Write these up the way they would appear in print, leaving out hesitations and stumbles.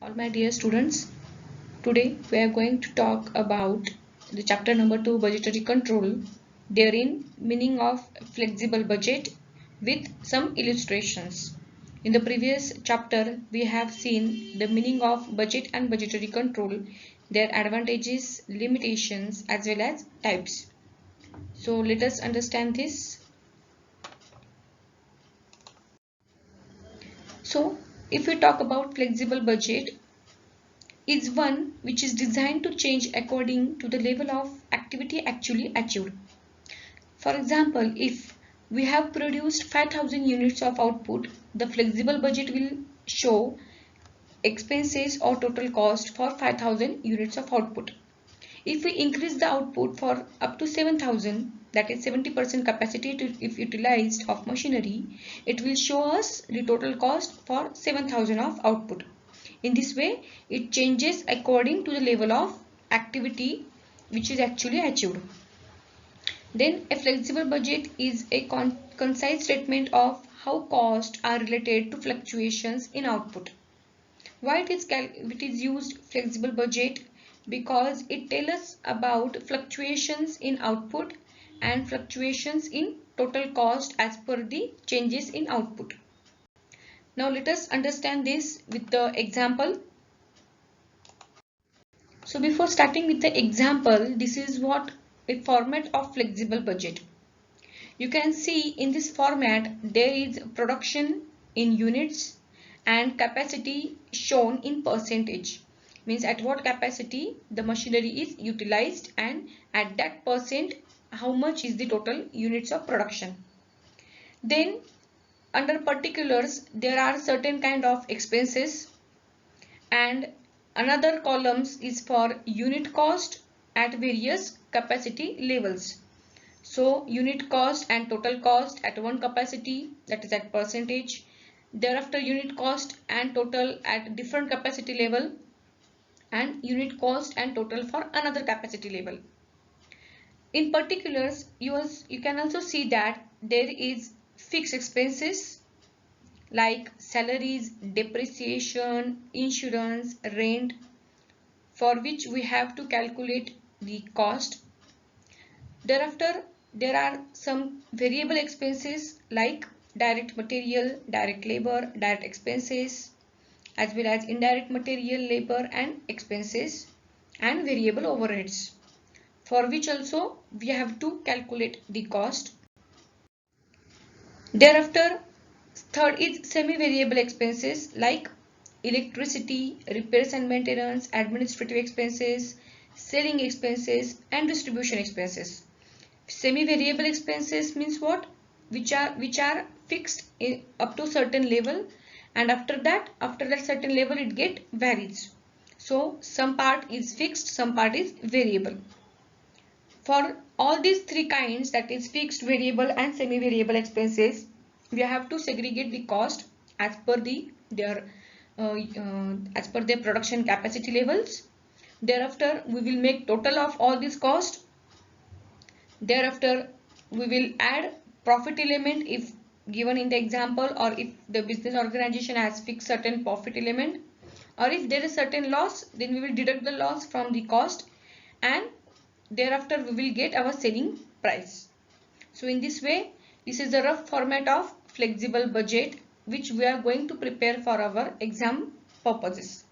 All my dear students, today we are going to talk about the chapter number 2, budgetary control, therein meaning of flexible budget with some illustrations. In the previous chapter we have seen the meaning of budget and budgetary control, their advantages, limitations as well as types. So let us understand this. So if we talk about flexible budget, is one which is designed to change according to the level of activity actually achieved. For example, if we have produced 5,000 units of output, the flexible budget will show expenses or total cost for 5,000 units of output. If we increase the output for up to 7,000, that is 70% capacity if utilized of machinery, it will show us the total cost for 7,000 of output. In this way, it changes according to the level of activity which is actually achieved. Then a flexible budget is a concise statement of how costs are related to fluctuations in output. Why it is used flexible budget? Because it tells us about fluctuations in output and fluctuations in total cost as per the changes in output. Now let us understand this with the example. So before starting with the example, this is what a format of flexible budget. You can see in this format there is production in units and capacity shown in percentage. Means at what capacity the machinery is utilized and at that percent how much is the total units of production. Then under particulars there are certain kind of expenses, and another columns is for unit cost at various capacity levels. So unit cost and total cost at one capacity, that is at percentage. Thereafter unit cost and total at different capacity level, and unit cost and total for another capacity level. In particulars, you can also see that there is fixed expenses like salaries, depreciation, insurance, rent, for which we have to calculate the cost. Thereafter, there are some variable expenses like direct material, direct labor, direct expenses, as well as indirect material, labor and expenses, and variable overheads, for which also we have to calculate the cost. Thereafter, third is semi-variable expenses like electricity, repairs and maintenance, administrative expenses, selling expenses and distribution expenses. Semi-variable expenses means what? Which are fixed up to certain level, and after that certain level it get varies. So some part is fixed, some part is variable. For all these three kinds, that is fixed, variable and semi-variable expenses, we have to segregate the cost as per their production capacity levels. Thereafter we will make total of all this cost. Thereafter we will add profit element if given in the example, or if the business organization has fixed certain profit element, or if there is certain loss, then we will deduct the loss from the cost, and thereafter we will get our selling price. So in this way, this is the rough format of flexible budget which we are going to prepare for our exam purposes.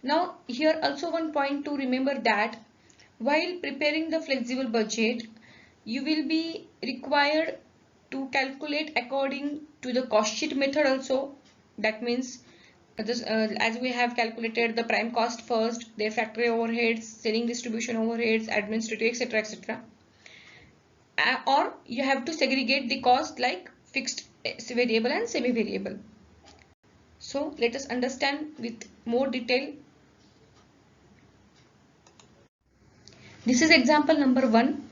Now here also one point to remember, that while preparing the flexible budget, you will be required to calculate according to the cost sheet method also. That means as we have calculated the prime cost first, their factory overheads, selling distribution overheads, administrative, etc., etc. Or you have to segregate the cost like fixed, variable and semi-variable. So let us understand with more detail. This is example number 1.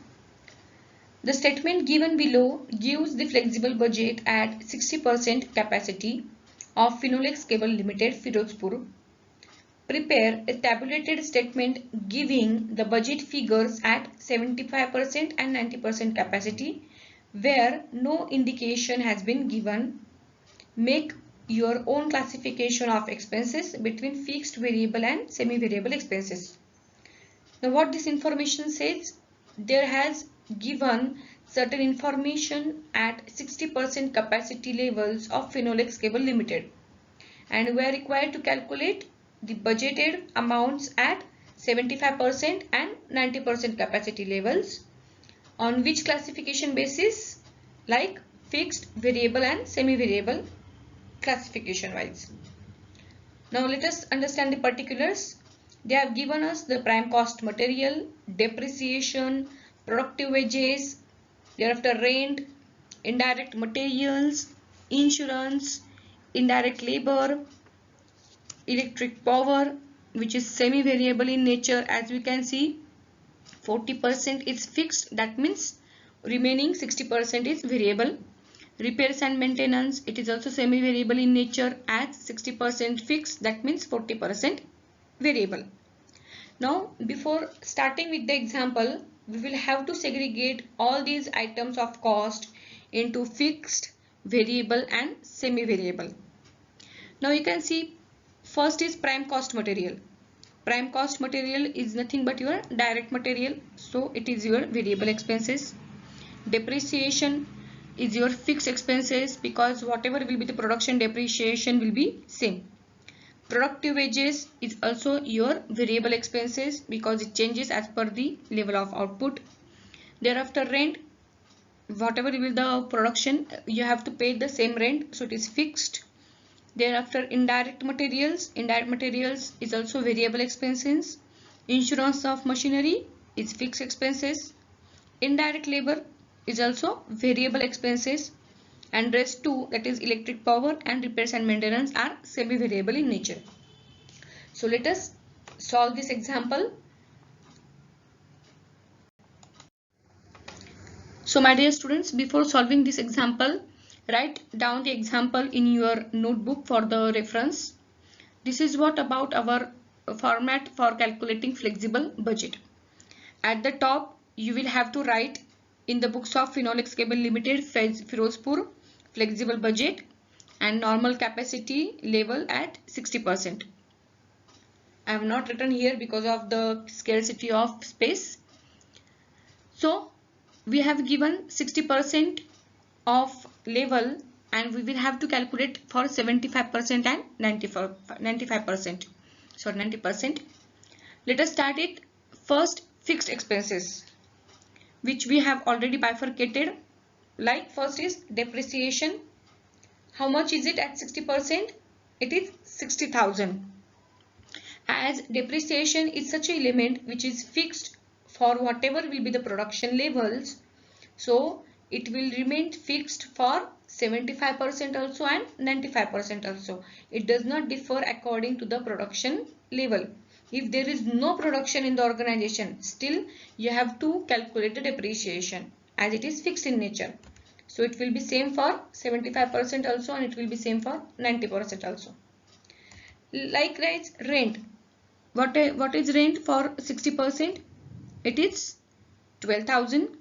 The statement given below gives the flexible budget at 60% capacity of Finolex Cable Limited, Firozpur. Prepare a tabulated statement giving the budget figures at 75% and 90% capacity where no indication has been given. Make your own classification of expenses between fixed, variable and semi-variable expenses. Now what this information says, there has given certain information at 60% capacity levels of Finolex Cable Limited, and we are required to calculate the budgeted amounts at 75% and 90% capacity levels. On which classification basis? Like fixed, variable and semi-variable classification wise. Now let us understand the particulars. They have given us the prime cost material, depreciation, productive wages, thereafter rent, indirect materials, insurance, indirect labor, electric power, which is semi-variable in nature. As we can see, 40% is fixed, that means remaining 60% is variable. Repairs and maintenance, it is also semi-variable in nature, as 60% fixed, that means 40% variable. Now before starting with the example, we will have to segregate all these items of cost into fixed, variable and semi-variable. Now you can see, first is prime cost material. Prime cost material is nothing but your direct material, so it is your variable expenses. Depreciation is your fixed expenses, because whatever will be the production depreciation will be same. Productive wages is also your variable expenses, because it changes as per the level of output. Thereafter rent, whatever will the production, you have to pay the same rent, so it is fixed. Thereafter indirect materials is also variable expenses. Insurance of machinery is fixed expenses. Indirect labor is also variable expenses, and rest two, that is electric power and repairs and maintenance, are semi-variable in nature. So let us solve this example. So my dear students, before solving this example, write down the example in your notebook for the reference. This is what about our format for calculating flexible budget. At the top, you will have to write in the books of Finolex Cable Limited, Firozpur, flexible budget and normal capacity level at 60%. I have not written here because of the scarcity of space. So we have given 60% of level, and we will have to calculate for 75% and 90%. Let us start it. First, fixed expenses, which we have already bifurcated. Like first is depreciation. How much is it at 60%? It is 60,000. As depreciation is such an element which is fixed for whatever will be the production levels, so it will remain fixed for 75% also and 95% also. It does not differ according to the production level. If there is no production in the organization, still you have to calculate the depreciation, as it is fixed in nature. So it will be same for 75% also, and it will be same for 90% also. Likewise, rent. What is rent for 60%? It is 12,000.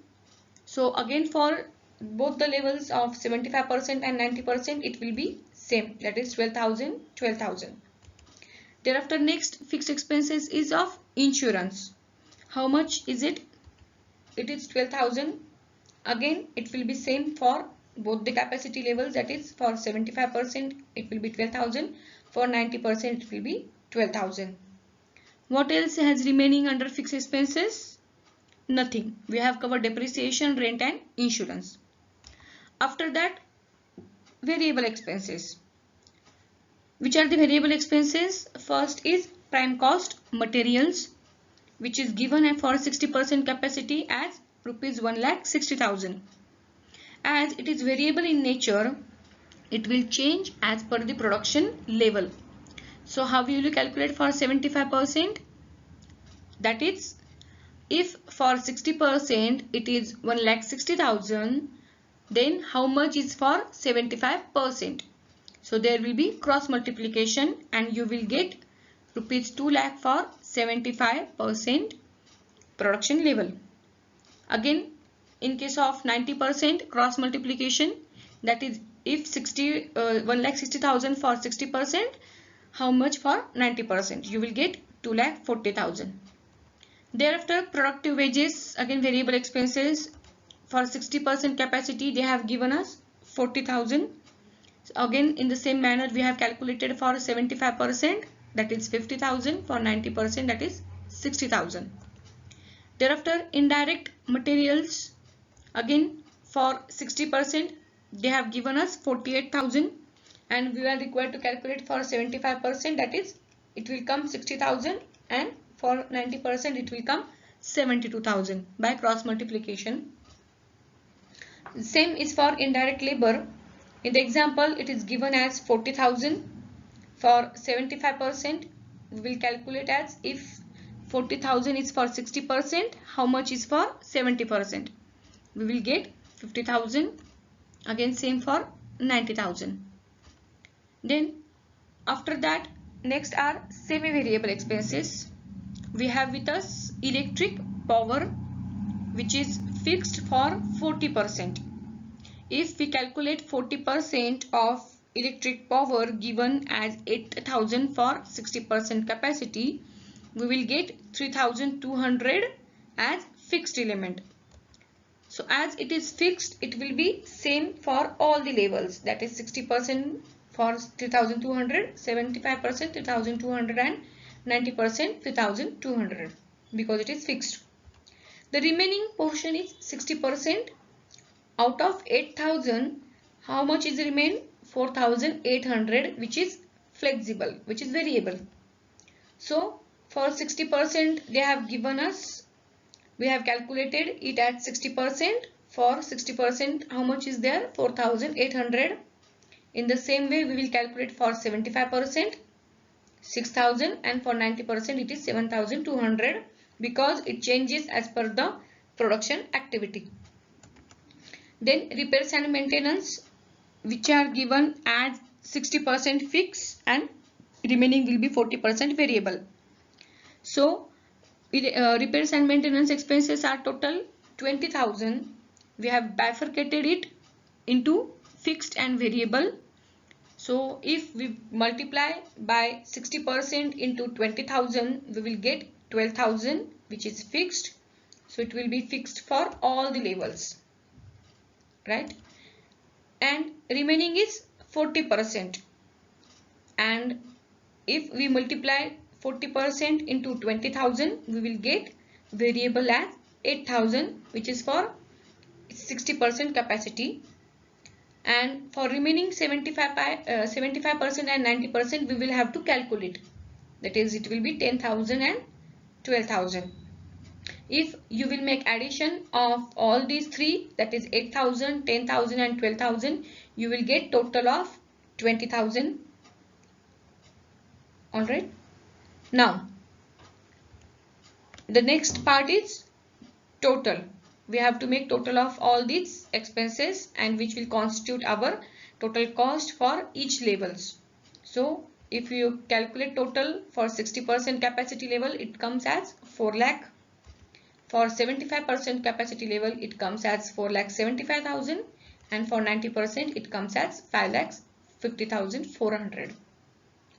So again, for both the levels of 75% and 90%, it will be same, that is 12,000, 12,000. Thereafter, next fixed expenses is of insurance. How much is it? It is 12,000. Again, it will be same for both the capacity levels, that is for 75% it will be 12,000, for 90% it will be 12,000. What else has remaining under fixed expenses? Nothing. We have covered depreciation, rent and insurance. After that, variable expenses. Which are the variable expenses? First is prime cost materials, which is given for 60% capacity as rupees 1,60,000. As it is variable in nature, it will change as per the production level. So how will you calculate for 75%? That is, if for 60% it is 1,60,000, then how much is for 75%? So there will be cross multiplication, and you will get rupees 2 lakh for 75% production level. Again, in case of 90% cross multiplication, that is if 1,60,000 for 60%, how much for 90%? You will get 2,40,000. Thereafter, productive wages, again variable expenses for 60% capacity, they have given us 40,000. Again, in the same manner, we have calculated for 75%, that is 50,000, for 90%, that is 60,000. Thereafter, indirect materials, again for 60%, they have given us 48,000, and we are required to calculate for 75%, that is it will come 60,000, and for 90% it will come 72,000 by cross multiplication. Same is for indirect labor. In the example, it is given as 40,000. For 75%, we will calculate as if 40,000 is for 60%, how much is for 70%? We will get 50,000. Again, same for 90,000. Then after that, next are semi-variable expenses. We have with us electric power, which is fixed for 40%. If we calculate 40% of electric power given as 8,000 for 60% capacity, we will get 3,200 as fixed element. So as it is fixed, it will be same for all the levels, that is 60% for 3,200, 75% 3,200, and 90% 3,200, because it is fixed. The remaining portion is 60%. Out of 8,000, how much is remain? 4,800, which is flexible, which is variable. So for 60%, they have given us, we have calculated it at 60%. For 60%, how much is there? 4,800. In the same way, we will calculate for 75%, 6,000, and for 90% it is 7,200, because it changes as per the production activity. Then repairs and maintenance, which are given as 60% fixed and remaining will be 40% variable. So repairs and maintenance expenses are total 20,000. We have bifurcated it into fixed and variable. So if we multiply by 60% into 20,000, we will get 12,000, which is fixed. So it will be fixed for all the levels, right? And remaining is 40%. And if we multiply 40% into 20,000, we will get variable as 8,000, which is for 60% capacity. And for remaining 75% and 90%, we will have to calculate. That is, it will be 10,000 and 12,000. If you will make addition of all these three, that is 8,000, 10,000 and 12,000, you will get total of 20,000. Alright. Now, the next part is total. We have to make total of all these expenses, and which will constitute our total cost for each levels. So if you calculate total for 60% capacity level, it comes as 4 lakh. For 75% capacity level, it comes as 4,75,000, and for 90% it comes as 5,50,400.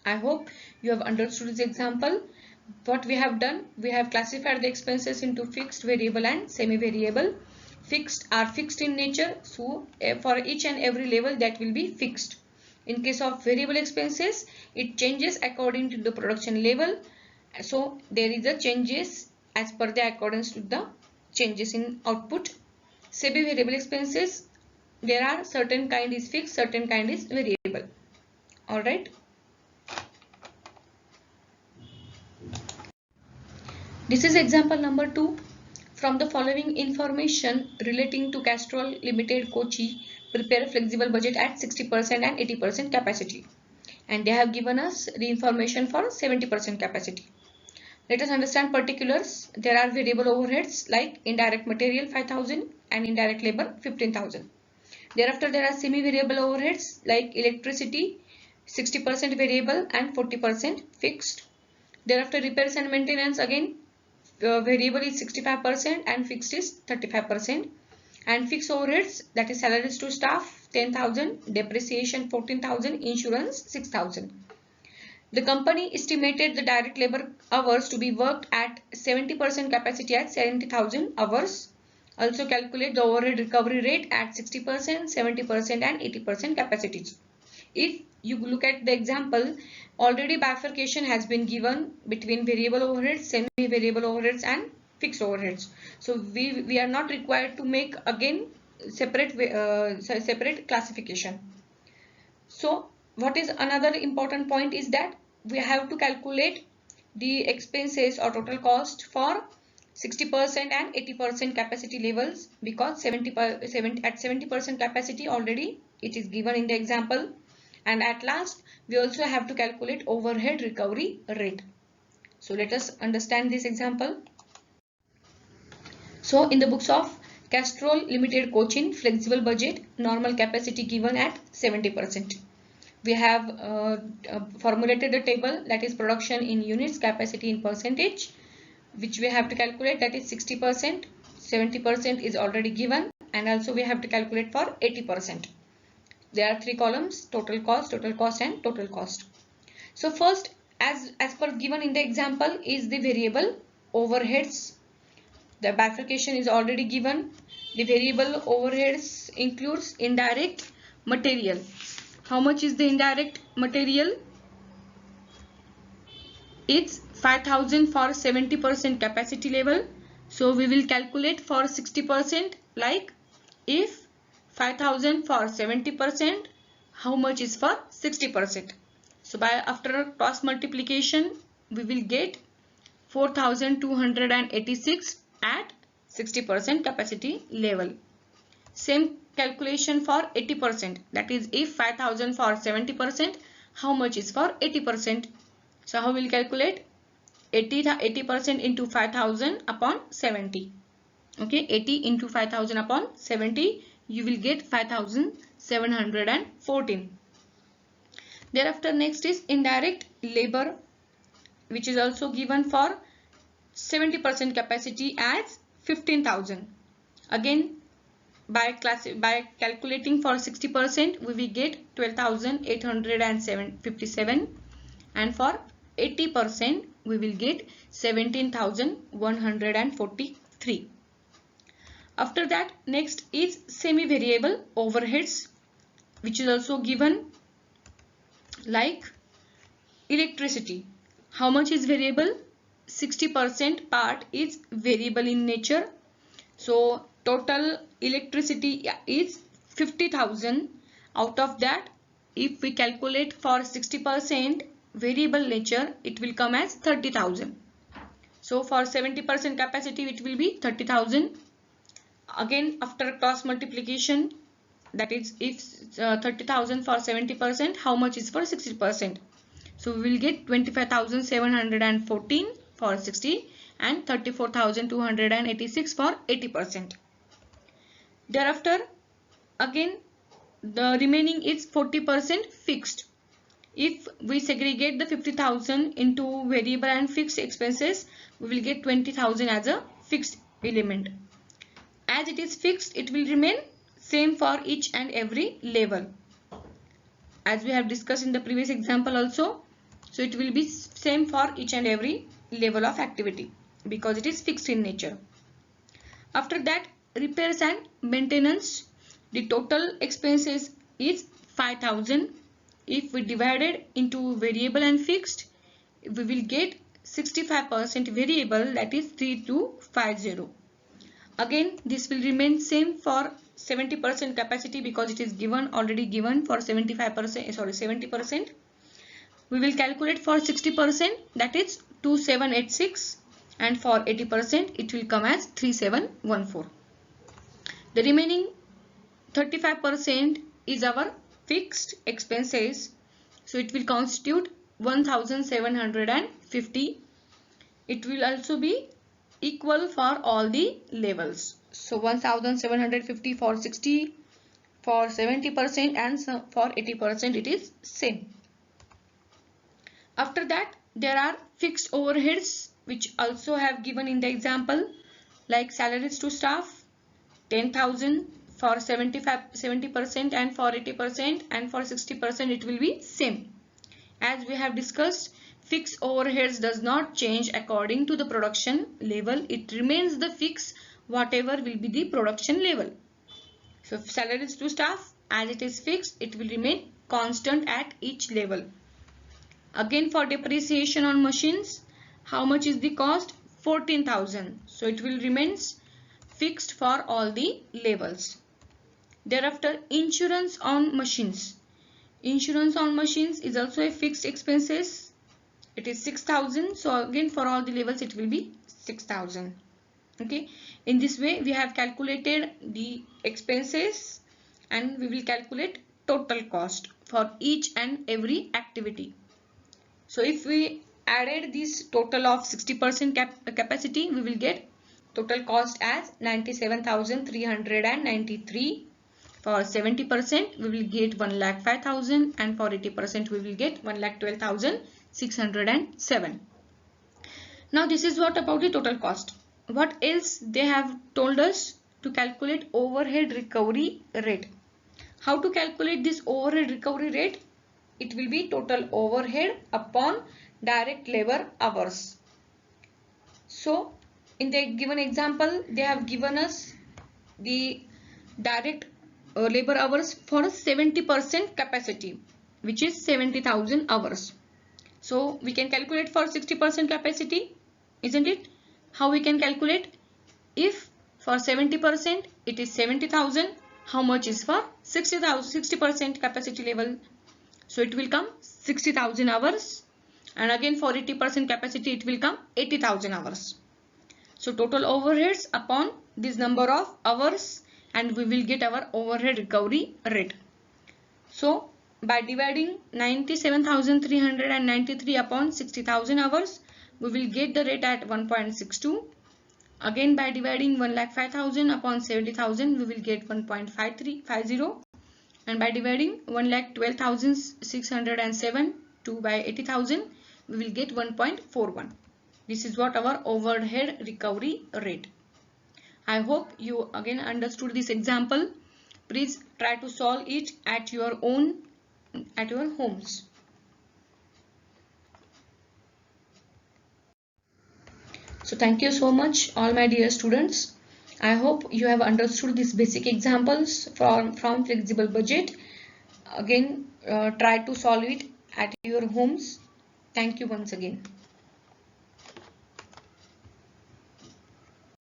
I hope you have understood this example. What we have done, we have classified the expenses into fixed, variable and semi-variable. Fixed are fixed in nature, so for each and every level that will be fixed. In case of variable expenses, it changes according to the production level. So there is a changes as per the accordance to the changes in output. Semi-variable expenses, there are certain kind is fixed, certain kind is variable. Alright. This is example number 2. From the following information relating to Castrol Limited Kochi, prepare a flexible budget at 60% and 80% capacity. And they have given us the information for 70% capacity. Let us understand particulars. There are variable overheads like indirect material 5,000 and indirect labor 15,000. Thereafter, there are semi-variable overheads like electricity 60% variable and 40% fixed. Thereafter, repairs and maintenance, again variable is 65% and fixed is 35%. And fixed overheads, that is salaries to staff 10,000, depreciation 14,000, insurance 6,000. The company estimated the direct labor hours to be worked at 70% capacity at 70,000 hours. Also calculate the overhead recovery rate at 60%, 70% and 80% capacities. If you look at the example, already bifurcation has been given between variable overheads, semi-variable overheads and fixed overheads. So we are not required to make again separate classification. So what is another important point is that we have to calculate the expenses or total cost for 60% and 80% capacity levels, because at 70% capacity already it is given in the example. And at last we also have to calculate overhead recovery rate. So let us understand this example. So in the books of Castrol Limited Cochin, flexible budget, normal capacity given at 70%. We have formulated the table, that is production in units, capacity in percentage, which we have to calculate, that is 60%, 70% is already given, and also we have to calculate for 80%. There are three columns: total cost and total cost. So first, as per given in the example, is the variable overheads. The bifurcation is already given. The variable overheads includes indirect material. How much is the indirect material? It's 5,000 for 70% capacity level. So we will calculate for 60%, like if 5,000 for 70%, how much is for 60%? So after cross multiplication, we will get 4,286 at 60% capacity level. Same calculation for 80%, that is if 5,000 for 70%, how much is for 80%? So how will we calculate? 80% into 5,000 upon 70. Okay, 80 into 5,000 upon 70, you will get 5,714. Thereafter next is indirect labor, which is also given for 70% capacity as 15,000. Again, by calculating for 60%, we will get 12,857, and for 80% we will get 17,143. After that, next is semi-variable overheads, which is also given, like electricity. How much is variable? 60% part is variable in nature. So total electricity is 50,000. Out of that, if we calculate for 60% variable nature, it will come as 30,000. So for 70% capacity, it will be 30,000. Again, after cross multiplication, that is if 30,000 for 70%, how much is for 60%? So we will get 25,714 for 60 and 34,286 for 80%. Thereafter, again, the remaining is 40% fixed. If we segregate the 50,000 into variable and fixed expenses, we will get 20,000 as a fixed element. As it is fixed, it will remain same for each and every level, as we have discussed in the previous example also. So it will be same for each and every level of activity because it is fixed in nature. After that, repairs and maintenance, the total expenses is 5,000. If we divide it into variable and fixed, we will get 65% variable, that is 3250. Again, this will remain same for 70% capacity because it is already given for 70%. We will calculate for 60%, that is 2786, and for 80% it will come as 3714. The remaining 35% is our fixed expenses, so it will constitute 1,750. It will also be equal for all the levels. So 1,750 for 60, for 70%, and for 80% it is same. After that, there are fixed overheads which also have given in the example, like salaries to staff 10,000, for 70% and for 80% and for 60% it will be same. As we have discussed, fixed overheads does not change according to the production level. It remains the fixed whatever will be the production level. So if salaries to staff, as it is fixed, it will remain constant at each level. Again, for depreciation on machines, how much is the cost? 14,000. So it will remains fixed for all the levels. Thereafter, insurance on machines. Insurance on machines is also a fixed expenses. It is 6,000. So again, for all the levels, it will be 6,000. Okay. In this way, we have calculated the expenses and we will calculate total cost for each and every activity. So if we added this total of 60% capacity, we will get total cost as 97,393. For 70%, we will get 1,05,000 and for 80% we will get 1,12,607. Now this is what about the total cost. What else they have told us? To calculate overhead recovery rate. How to calculate this overhead recovery rate? It will be total overhead upon direct labor hours. So in the given example, they have given us the direct labor hours for 70% capacity, which is 70,000 hours. So we can calculate for 60% capacity, isn't it? How we can calculate? If for 70% it is 70,000, how much is for 60% capacity level? So it will come 60,000 hours, and again for 80% capacity it will come 80,000 hours. So total overheads upon this number of hours, and we will get our overhead recovery rate. So by dividing 97,393 upon 60,000 hours, we will get the rate at 1.62. Again by dividing 1,05,000 upon 70,000, we will get 1.5350. And by dividing 1,12,607 by 80,000, we will get 1.41. This is what our overhead recovery rate. I hope you again understood this example. Please try to solve it at your homes. So thank you so much all my dear students. I hope you have understood these basic examples from flexible budget. Again, try to solve it at your homes. Thank you once again.